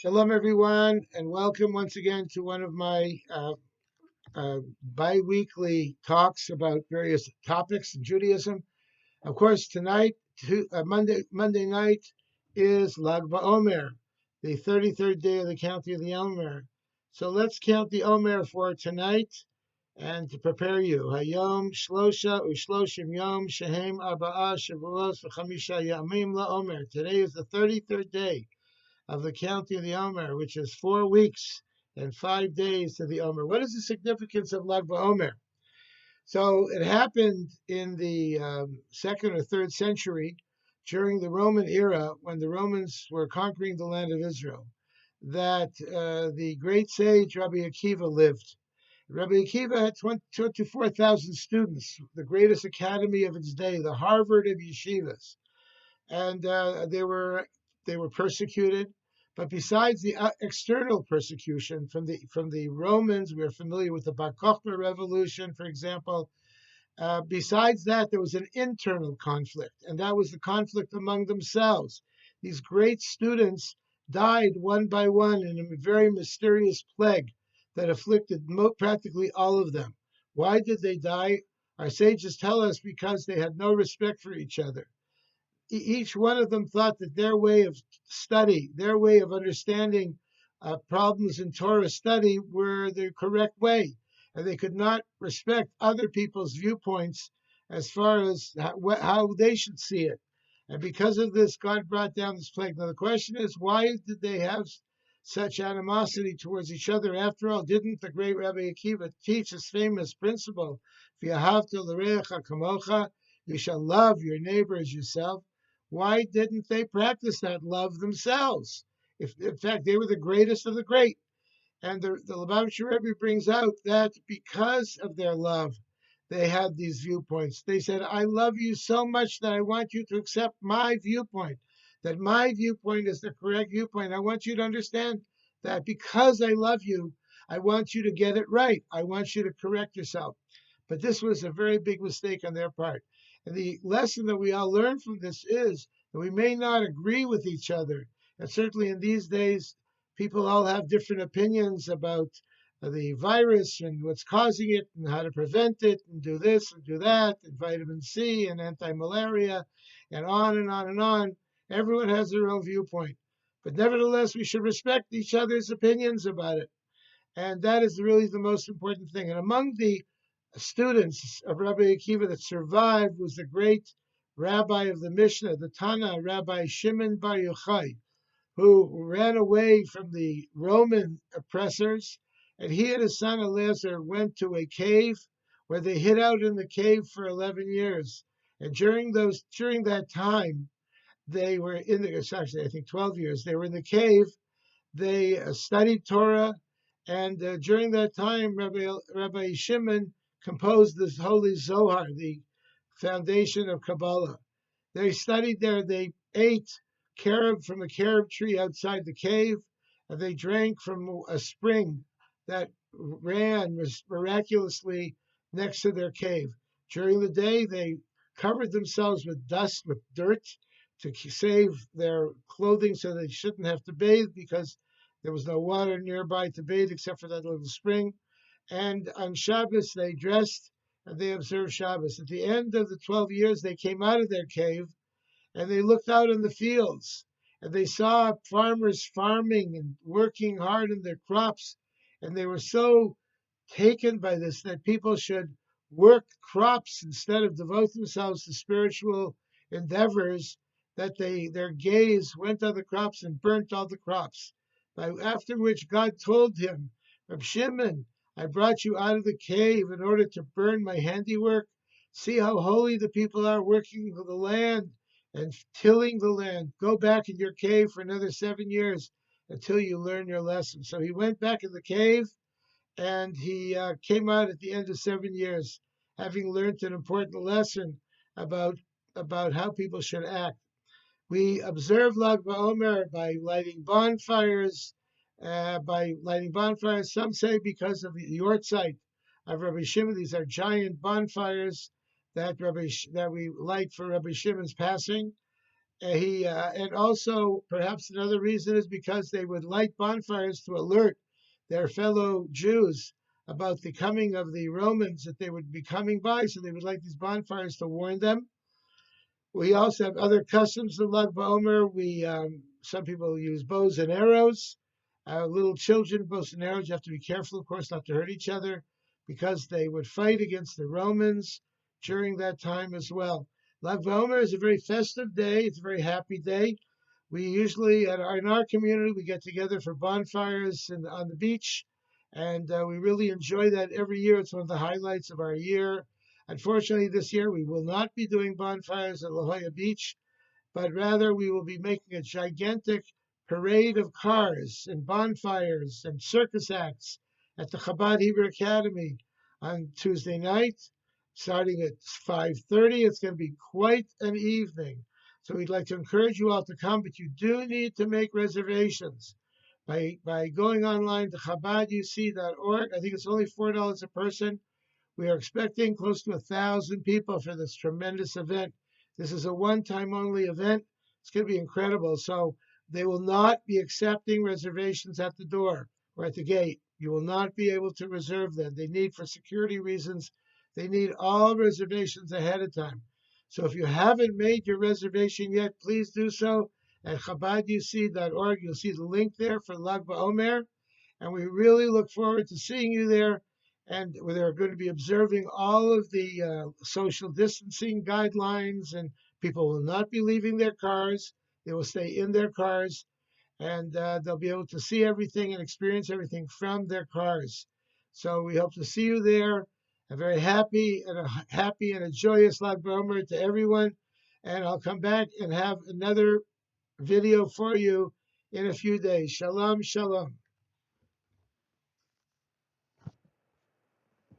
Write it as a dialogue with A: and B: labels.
A: Shalom, everyone, and welcome once again to one of my bi-weekly talks about various topics in Judaism. Of course, tonight, Monday night, is Lag BaOmer, the 33rd day of the counting of the Omer. So let's count the Omer for tonight and to prepare you. Hayom Shlosha Ushloshim Yom Shehem Arba'a Shavuos V'Chamisha Yamim LaOmer. Today is the 33rd day of the counting of the Omer, which is 4 weeks and 5 days to the Omer. What is the significance of Lag BaOmer? So it happened in the second or third century during the Roman era when the Romans were conquering the land of Israel that the great sage Rabbi Akiva lived. Rabbi Akiva had 24,000 students, the greatest academy of its day, the Harvard of yeshivas, and they were persecuted. But besides the external persecution from the Romans, we're familiar with the Bar Kokhba revolution, for example. Besides that, there was an internal conflict, and that was the conflict among themselves. These great students died one by one in a very mysterious plague that afflicted practically all of them. Why did they die? Our sages tell us because they had no respect for each other. Each one of them thought that their way of study, their way of understanding problems in Torah study were the correct way. And they could not respect other people's viewpoints as far as how they should see it. And because of this, God brought down this plague. Now, the question is, why did they have such animosity towards each other? After all, didn't the great Rabbi Akiva teach his famous principle, V'ahavta l'reacha kamocha, you shall love your neighbor as yourself? Why didn't they practice that love themselves? If, in fact, they were the greatest of the great. And the Lubavitcher Rebbe brings out that because of their love, they had these viewpoints. They said, I love you so much that I want you to accept my viewpoint, that my viewpoint is the correct viewpoint. I want you to understand that because I love you, I want you to get it right. I want you to correct yourself. But this was a very big mistake on their part. And the lesson that we all learn from this is that we may not agree with each other. And certainly in these days, people all have different opinions about the virus and what's causing it and how to prevent it and do this and do that and vitamin C and anti-malaria and on and on and on. Everyone has their own viewpoint. But nevertheless, we should respect each other's opinions about it. And that is really the most important thing. And among the students of Rabbi Akiva that survived was the great rabbi of the Mishnah, the Tana, Rabbi Shimon Bar Yochai, who ran away from the Roman oppressors. And he and his son Eliezer went to a cave where they hid out in the cave for 11 years. And during that time, they were in the, actually, I think 12 years, they were in the cave. They studied Torah. And during that time, Rabbi Shimon composed this holy Zohar, the foundation of Kabbalah. They studied there. They ate carob from a carob tree outside the cave, and they drank from a spring that ran miraculously next to their cave. During the day, they covered themselves with dust, with dirt, to save their clothing so they shouldn't have to bathe because there was no water nearby to bathe except for that little spring. And on Shabbos, they dressed and they observed Shabbos. At the end of the 12 years, they came out of their cave and they looked out in the fields and they saw farmers farming and working hard in their crops. And they were so taken by this that people should work crops instead of devote themselves to spiritual endeavors, that their gaze went on the crops and burnt all the crops. After which God told him, Reb Shimon, I brought you out of the cave in order to burn my handiwork. See how holy the people are working the land and tilling the land. Go back in your cave for another 7 years until you learn your lesson. So he went back in the cave and he came out at the end of 7 years, having learned an important lesson about how people should act. We observe Lag BaOmer by lighting bonfires. Some say because of the yortzeit of Rabbi Shimon. These are giant bonfires that we light for Rabbi Shimon's passing. And also perhaps another reason is because they would light bonfires to alert their fellow Jews about the coming of the Romans, that they would be coming by, so they would light these bonfires to warn them. We also have other customs of Lag BaOmer. Some people use bows and arrows. Little children, bows and arrows. You have to be careful, of course, not to hurt each other, because they would fight against the Romans during that time as well. Lag BaOmer is a very festive day. It's a very happy day. We usually, in our community, we get together for bonfires on the beach, and we really enjoy that every year. It's one of the highlights of our year. Unfortunately, this year we will not be doing bonfires at La Jolla Beach, but rather we will be making a gigantic parade of cars and bonfires and circus acts at the Chabad Hebrew Academy on Tuesday night, starting at 5:30. It's going to be quite an evening. So we'd like to encourage you all to come, but you do need to make reservations by going online to chabaduc.org. I think it's only $4 a person. We are expecting close to 1,000 people for this tremendous event. This is a one-time only event. It's going to be incredible. So they will not be accepting reservations at the door or at the gate. You will not be able to reserve them. They need, for security reasons, they need all reservations ahead of time. So if you haven't made your reservation yet, please do so at chabaduc.org. You'll see the link there for Lag BaOmer. And we really look forward to seeing you there. And they're going to be observing all of the social distancing guidelines, and people will not be leaving their cars. They will stay in their cars, and they'll be able to see everything and experience everything from their cars. So we hope to see you there. A very happy and a joyous Lag BaOmer to everyone. And I'll come back and have another video for you in a few days. Shalom, shalom.